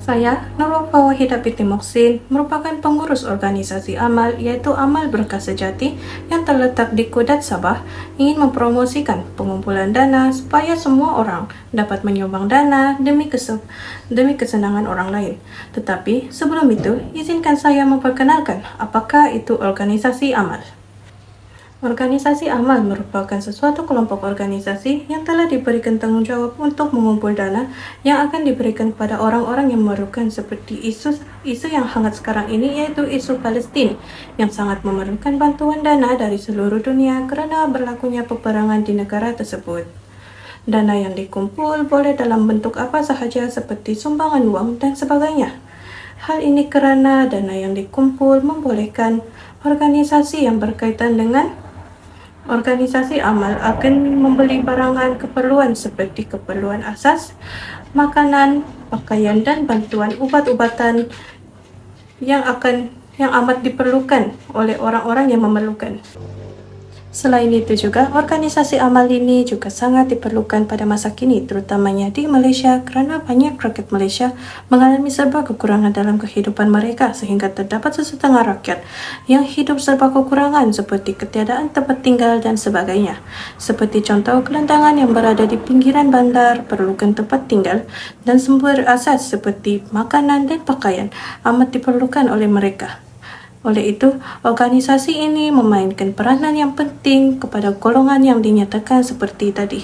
Saya, Nurul Fawahida binti Moksin, merupakan pengurus organisasi amal yaitu Amal Berkah Sejati yang terletak di Kudat, Sabah, ingin mempromosikan pengumpulan dana supaya semua orang dapat menyumbang dana demi kesenangan orang lain. Tetapi sebelum itu, izinkan saya memperkenalkan apakah itu organisasi amal. Organisasi amal merupakan sesuatu kelompok organisasi yang telah diberikan tanggung jawab untuk mengumpul dana yang akan diberikan kepada orang-orang yang memerlukan, seperti isu yang hangat sekarang ini, yaitu isu Palestin yang sangat memerlukan bantuan dana dari seluruh dunia kerana berlakunya peperangan di negara tersebut. Dana yang dikumpul boleh dalam bentuk apa sahaja seperti sumbangan wang dan sebagainya. Hal ini kerana dana yang dikumpul membolehkan organisasi yang berkaitan dengan organisasi amal akan membeli barangan keperluan seperti keperluan asas, makanan, pakaian dan bantuan ubat-ubatan yang amat diperlukan oleh orang-orang yang memerlukan. Selain itu juga, organisasi amal ini juga sangat diperlukan pada masa kini, terutamanya di Malaysia kerana banyak rakyat Malaysia mengalami serba kekurangan dalam kehidupan mereka sehingga terdapat sesetengah rakyat yang hidup serba kekurangan seperti ketiadaan tempat tinggal dan sebagainya. Seperti contoh, gelandangan yang berada di pinggiran bandar perlukan tempat tinggal dan sumber asas seperti makanan dan pakaian amat diperlukan oleh mereka. Oleh itu, organisasi ini memainkan peranan yang penting kepada golongan yang dinyatakan seperti tadi.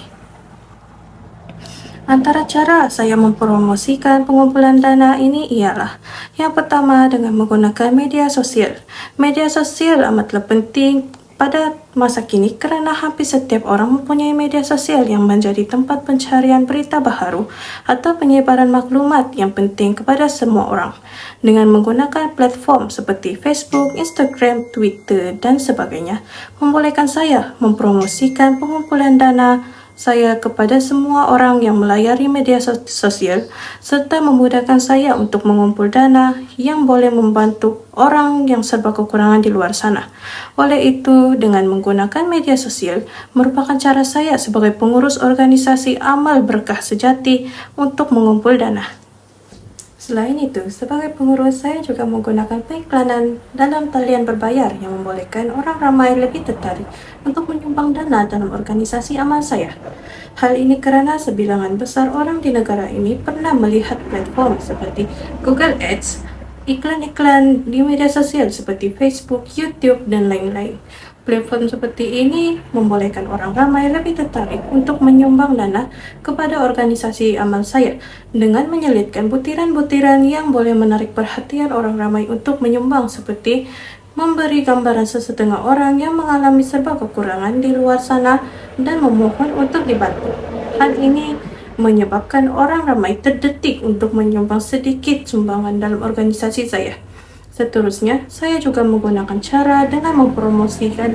Antara cara saya mempromosikan pengumpulan dana ini ialah, yang pertama dengan menggunakan media sosial. Media sosial amatlah penting pada masa kini kerana hampir setiap orang mempunyai media sosial yang menjadi tempat pencarian berita baharu atau penyebaran maklumat yang penting kepada semua orang. Dengan menggunakan platform seperti Facebook, Instagram, Twitter dan sebagainya, membolehkan saya mempromosikan pengumpulan dana saya kepada semua orang yang melayari media sosial serta memudahkan saya untuk mengumpul dana yang boleh membantu orang yang serba kekurangan di luar sana. Oleh itu, dengan menggunakan media sosial merupakan cara saya sebagai pengurus organisasi Amal Berkah Sejati untuk mengumpul dana. Selain itu, sebagai pengurus, saya juga menggunakan pengiklanan dalam talian berbayar yang membolehkan orang ramai lebih tertarik untuk menyumbang dana dalam organisasi amal saya. Hal ini kerana sebilangan besar orang di negara ini pernah melihat platform seperti Google Ads, iklan-iklan di media sosial seperti Facebook, YouTube, dan lain-lain. Platform seperti ini membolehkan orang ramai lebih tertarik untuk menyumbang dana kepada organisasi amal saya dengan menyelitkan butiran-butiran yang boleh menarik perhatian orang ramai untuk menyumbang, seperti memberi gambaran sesetengah orang yang mengalami serba kekurangan di luar sana dan memohon untuk dibantu. Hal ini menyebabkan orang ramai terdetik untuk menyumbang sedikit sumbangan dalam organisasi saya. Seterusnya, saya juga menggunakan cara dengan mempromosikan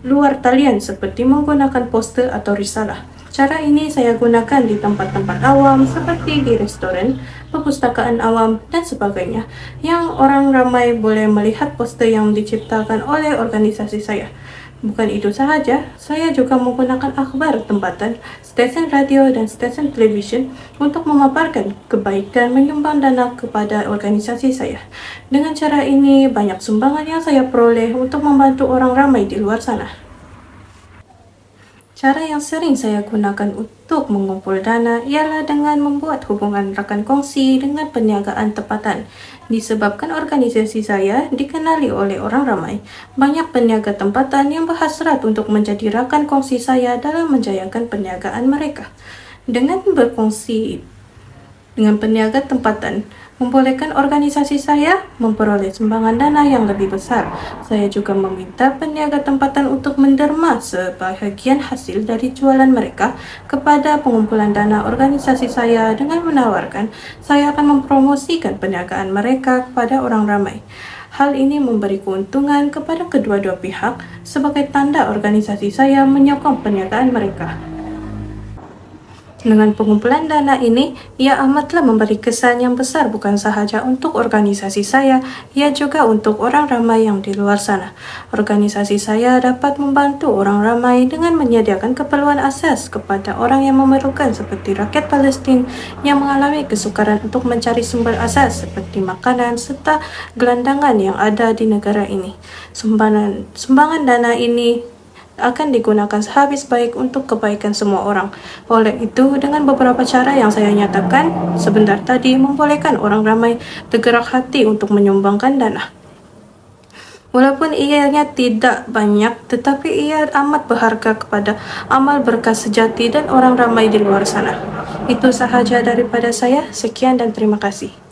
luar talian seperti menggunakan poster atau risalah. Cara ini saya gunakan di tempat-tempat awam seperti di restoran, perpustakaan awam dan sebagainya yang orang ramai boleh melihat poster yang diciptakan oleh organisasi saya. Bukan itu sahaja, saya juga menggunakan akhbar tempatan, stesen radio dan stesen televisyen untuk memaparkan kebaikan menyumbang dana kepada organisasi saya. Dengan cara ini, banyak sumbangan yang saya peroleh untuk membantu orang ramai di luar sana. Cara yang sering saya gunakan untuk mengumpul dana ialah dengan membuat hubungan rakan kongsi dengan perniagaan tempatan. Disebabkan organisasi saya dikenali oleh orang ramai, banyak peniaga tempatan yang berhasrat untuk menjadi rakan kongsi saya dalam menjayakan perniagaan mereka. Dengan berkongsi dengan peniaga tempatan, membolehkan organisasi saya memperoleh sumbangan dana yang lebih besar. Saya juga meminta peniaga tempatan untuk menderma sebahagian hasil dari jualan mereka kepada pengumpulan dana organisasi saya dengan menawarkan saya akan mempromosikan perniagaan mereka kepada orang ramai. Hal ini memberi keuntungan kepada kedua-dua pihak sebagai tanda organisasi saya menyokong perniagaan mereka. Dengan pengumpulan dana ini, ia amatlah memberi kesan yang besar bukan sahaja untuk organisasi saya, ia juga untuk orang ramai yang di luar sana. Organisasi saya dapat membantu orang ramai dengan menyediakan keperluan asas kepada orang yang memerlukan seperti rakyat Palestin yang mengalami kesukaran untuk mencari sumber asas seperti makanan serta gelandangan yang ada di negara ini. Sumbangan dana ini akan digunakan sehabis baik untuk kebaikan semua orang. Oleh itu, dengan beberapa cara yang saya nyatakan sebentar tadi membolehkan orang ramai tergerak hati untuk menyumbangkan dana. Walaupun ianya tidak banyak, tetapi ia amat berharga kepada amal berkah sejati dan orang ramai di luar sana. Itu sahaja daripada saya. Sekian dan terima kasih.